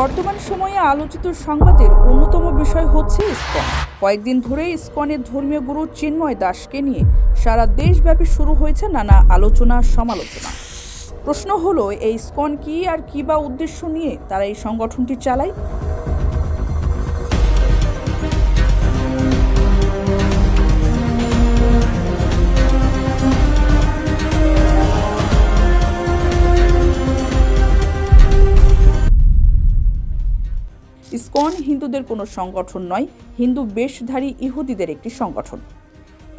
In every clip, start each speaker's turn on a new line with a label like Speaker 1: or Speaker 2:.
Speaker 1: বর্তমান সময়ে আলোচিত সংবাদের অন্যতম বিষয় হচ্ছে ইসকন। কয়েকদিন ধরে ইসকনের ধর্মীয় গুরু চিন্ময় দাসকে নিয়ে সারা দেশব্যাপী শুরু হয়েছে নানা আলোচনা সমালোচনা। প্রশ্ন হলো, এই ইসকন কি আর কি বা উদ্দেশ্য নিয়ে তারা এই সংগঠনটি চালায়? ইসকন হিন্দুদের কোনো সংগঠন নয়, হিন্দু বেশধারী ইহুদিদের একটি সংগঠন।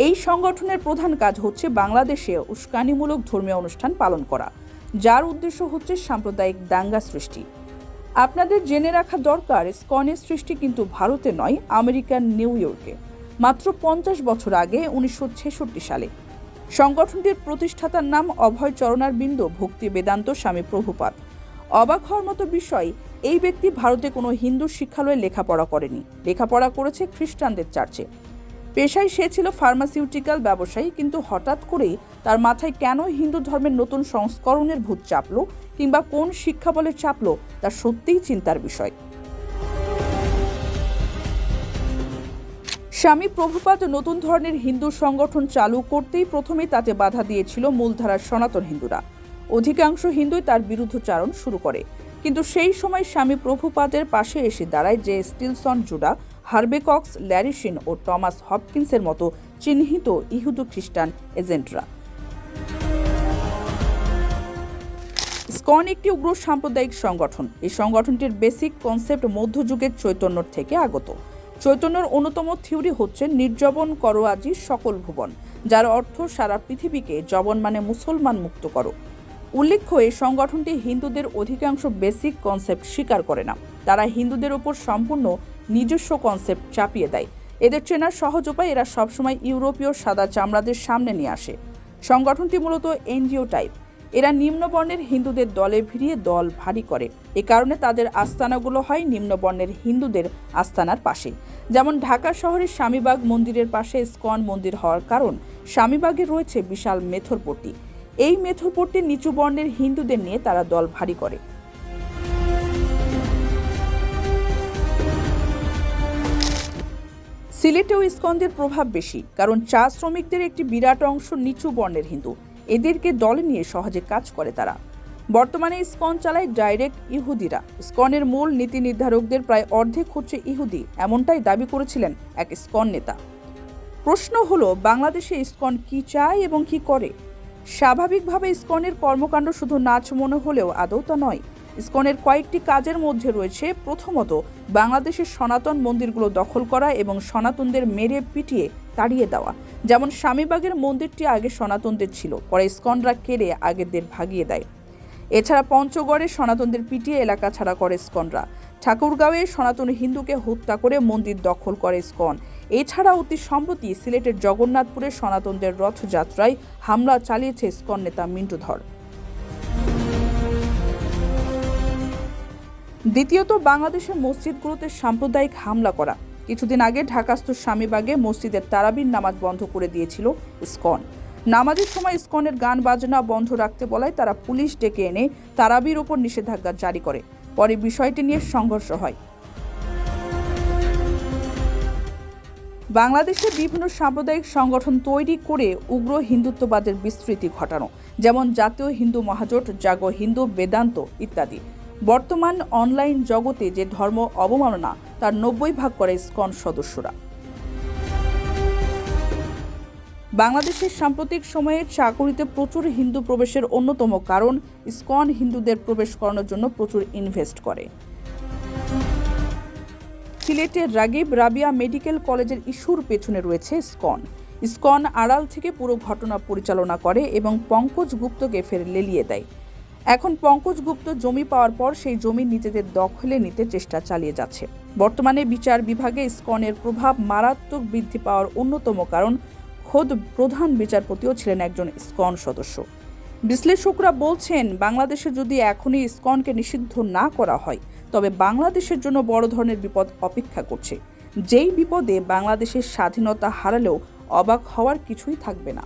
Speaker 1: এই সংগঠনের প্রধান কাজ হচ্ছে বাংলাদেশে উস্কানিমূলক ধর্মীয় অনুষ্ঠান পালন করা, যার উদ্দেশ্য হচ্ছে সাম্প্রদায়িক দাঙ্গা সৃষ্টি। আপনাদের জেনে রাখা দরকার, ইসকনের সৃষ্টি কিন্তু ভারতে নয়, আমেরিকার নিউ ইয়র্কে, মাত্র 50 বছর আগে 1966 সালে। সংগঠনটির প্রতিষ্ঠাতার নাম অভয় চরণারবিন্দ ভক্তি বেদান্ত স্বামী প্রভুপাদ। অবাক হওয়ার মতো বিষয়, এই ব্যক্তি ভারতে কোনো হিন্দু শিক্ষালয়ে লেখাপড়া করেনি, লেখাপড়া করেছে খ্রিস্টানদের চার্চে। পেশায় সে ছিল ফার্মাসিউটিক্যাল ব্যবসায়ী, কিন্তু হঠাৎ করেই তার মাথায় কেন হিন্দু ধর্মের নতুন সংস্করণের ভূত চাপলো, কিংবা কোন শিক্ষা বলে চাপলো, তা সত্যিই চিন্তার বিষয়। স্বামী প্রভুপাদ নতুন ধরনের হিন্দু সংগঠন চালু করতেই প্রথমেই তাতে বাধা দিয়েছিল মূলধারার সনাতন হিন্দুরা। অধিকাংশ হিন্দুই তার বিরুদ্ধচারণ শুরু করে, কিন্তু সেই সময় স্বামী প্রভুপাদের পাশে এসে দাঁড়ায় যে স্টিলসন জুডা, হার্বে কক্স, ল্যারি শিন ও টমাস হপকিন্সের মতো চিহ্নিত ইহুদু খ্রিস্টান এজেন্টরা। ইসকন একটি উগ্র সাম্প্রদায়িক সংগঠন। এই সংগঠনটির বেসিক কনসেপ্ট মধ্যযুগের চৈতন্যর থেকে আগত। চৈতন্যর অন্যতম থিওরি হচ্ছে নির্জবন করো আজি সকল ভুবন, যার অর্থ সারা পৃথিবীকে জবন মানে মুসলমান মুক্ত করো। উল্লেখ্য, এই সংগঠনটি হিন্দুদের অধিকাংশ বেসিক কনসেপ্ট স্বীকার করে না। তারা হিন্দুদের ওপর সম্পূর্ণ নিজস্ব কনসেপ্ট চাপিয়ে দেয়। এদের চেনার সহজ উপায়, এরা সবসময় ইউরোপীয় সাদা চামড়াদের সামনে নিয়ে আসে। সংগঠনটি মূলত এনজিও টাইপ। এরা নিম্নবর্ণের হিন্দুদের দলে ভিড়িয়ে দল ভারী করে। এ কারণে তাদের আস্তানাগুলো হয় নিম্নবর্ণের হিন্দুদের আস্তানার পাশে। যেমন ঢাকা শহরের স্বামীবাগ মন্দিরের পাশে ইসকন মন্দির হওয়ার কারণ, স্বামীবাগে রয়েছে বিশাল মেথরপট্টি। এই মেথরপট্টির নিচু বর্ণের হিন্দুদের নিয়ে তারা দল ভারী করে। সিলেটেও ইসকনদের প্রভাব বেশি, কারণ চা শ্রমিকদের একটি বিরাট অংশ নিচু বর্ণের হিন্দু। এদেরকে দলে নিয়ে সহজে কাজ করে তারা। বর্তমানে ইসকন চালায় ডাইরেক্ট ইহুদিরা। ইসকনের মূল নীতি নির্ধারকদের প্রায় অর্ধেক হচ্ছে ইহুদি, এমনটাই দাবি করেছিলেন এক ইসকন নেতা। প্রশ্ন হলো, বাংলাদেশে ইসকন কি চায় এবং কি করে? স্বাভাবিকভাবে ইসকনের কর্মকাণ্ড শুধু নাচ মনে হলেও আদৌ তা নয়। ইসকনের কয়েকটি কাজের মধ্যে রয়েছে, প্রথমত বাংলাদেশের সনাতন মন্দিরগুলো দখল করা এবং সনাতনদের মেরে পিটিয়ে তাড়িয়ে দেওয়া। যেমন স্বামীবাগের মন্দিরটি আগে সনাতনদের ছিল, পরে ইসকনরা কেড়ে আগেরদের ভাগিয়ে দেয়। এছাড়া পঞ্চগড়ে সনাতনদের পিটিয়ে এলাকা ছাড়া করে ইসকনরা। ঠাকুরগাঁওয়ে সনাতন হিন্দুকে হত্যা করে মন্দির দখল করে ইসকন। এছাড়া অতি সম্প্রতি সিলেটের জগন্নাথপুরে সনাতনদের রথযাত্রায় হামলা চালিয়েছে ইসকন নেতা মিন্টু ধর। দ্বিতীয়ত, বাংলাদেশের মসজিদগুলোতে সাম্প্রদায়িক হামলা করা। কিছুদিন আগে ঢাকাস্থ স্বামীবাগে মসজিদের তারাবির নামাজ বন্ধ করে দিয়েছিল ইসকন। নামাজের সময় ইসকনের গান বাজনা বন্ধ রাখতে বলায় তারা পুলিশ ডেকে এনে তারাবির ওপর নিষেধাজ্ঞা জারি করে। পরে বিষয়টি নিয়ে সংঘর্ষ হয়। বাংলাদেশে বিভিন্ন সাম্প্রদায়িক সংগঠন তৈরি করে উগ্র হিন্দুত্ববাদের বিস্তৃতি ঘটানো, যেমন জাতীয় হিন্দু মহাজোট, জাগো হিন্দু, বেদান্ত ইত্যাদি। বর্তমান অনলাইন জগতে যে ধর্ম অবমাননা, তার 90% করে ইসকন সদস্যরা। বাংলাদেশের সাম্প্রতিক সময়ে চাকুরিতে প্রচুর হিন্দু প্রবেশের অন্যতম কারণ, ইসকন হিন্দুদের প্রবেশ করানোর জন্য প্রচুর ইনভেস্ট করে। সিলেটের রাগিব রাবিয়া মেডিকেল কলেজের ইস্যুর পেছনে রয়েছে ইসকন। ইসকন আড়াল থেকে পুরো ঘটনা পরিচালনা করে এবং পঙ্কজ গুপ্তকে ফের লেলিয়ে দেয়। এখন পঙ্কজ গুপ্ত জমি পাওয়ার পর সেই জমি নিজেদের দখলে নিতে চেষ্টা চালিয়ে যাচ্ছে। বর্তমানে বিচার বিভাগে ইসকনের প্রভাব মারাত্মক বৃদ্ধি পাওয়ার অন্যতম কারণ, খোদ প্রধান বিচারপতিও ছিলেন একজন ইসকন সদস্য। বিশ্লেষকরা বলছেন, বাংলাদেশে যদি এখনই ইসকনকে নিষিদ্ধ না করা হয়, তবে বাংলাদেশের জন্য বড় ধরনের বিপদ অপেক্ষা করছে। যেই বিপদে বাংলাদেশের স্বাধীনতা হারালেও অবাক হওয়ার কিছুই থাকবে না।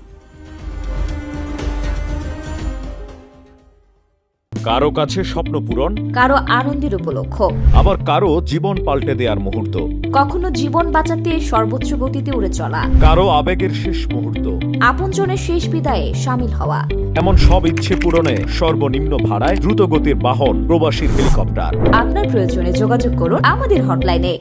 Speaker 2: কারো কাছে স্বপ্ন পূরণ,
Speaker 3: কারো আনন্দের উপলক্ষ,
Speaker 2: আবার কারো জীবন পাল্টে দেওয়ার মুহূর্ত,
Speaker 3: কখনো জীবন বাঁচাতে সর্বোচ্চ গতিতে উড়ে চলা,
Speaker 2: কারো আবেগের শেষ মুহূর্ত,
Speaker 3: আপনজনের শেষ বিদায়ে সামিল হওয়া।
Speaker 2: এমন সব ইচ্ছে পূরণে সর্বনিম্ন ভাড়ায় দ্রুতগতির বাহন প্রবাসী হেলিকপ্টার।
Speaker 3: আপনার প্রয়োজনে যোগাযোগ করুন আমাদের হটলাইনে।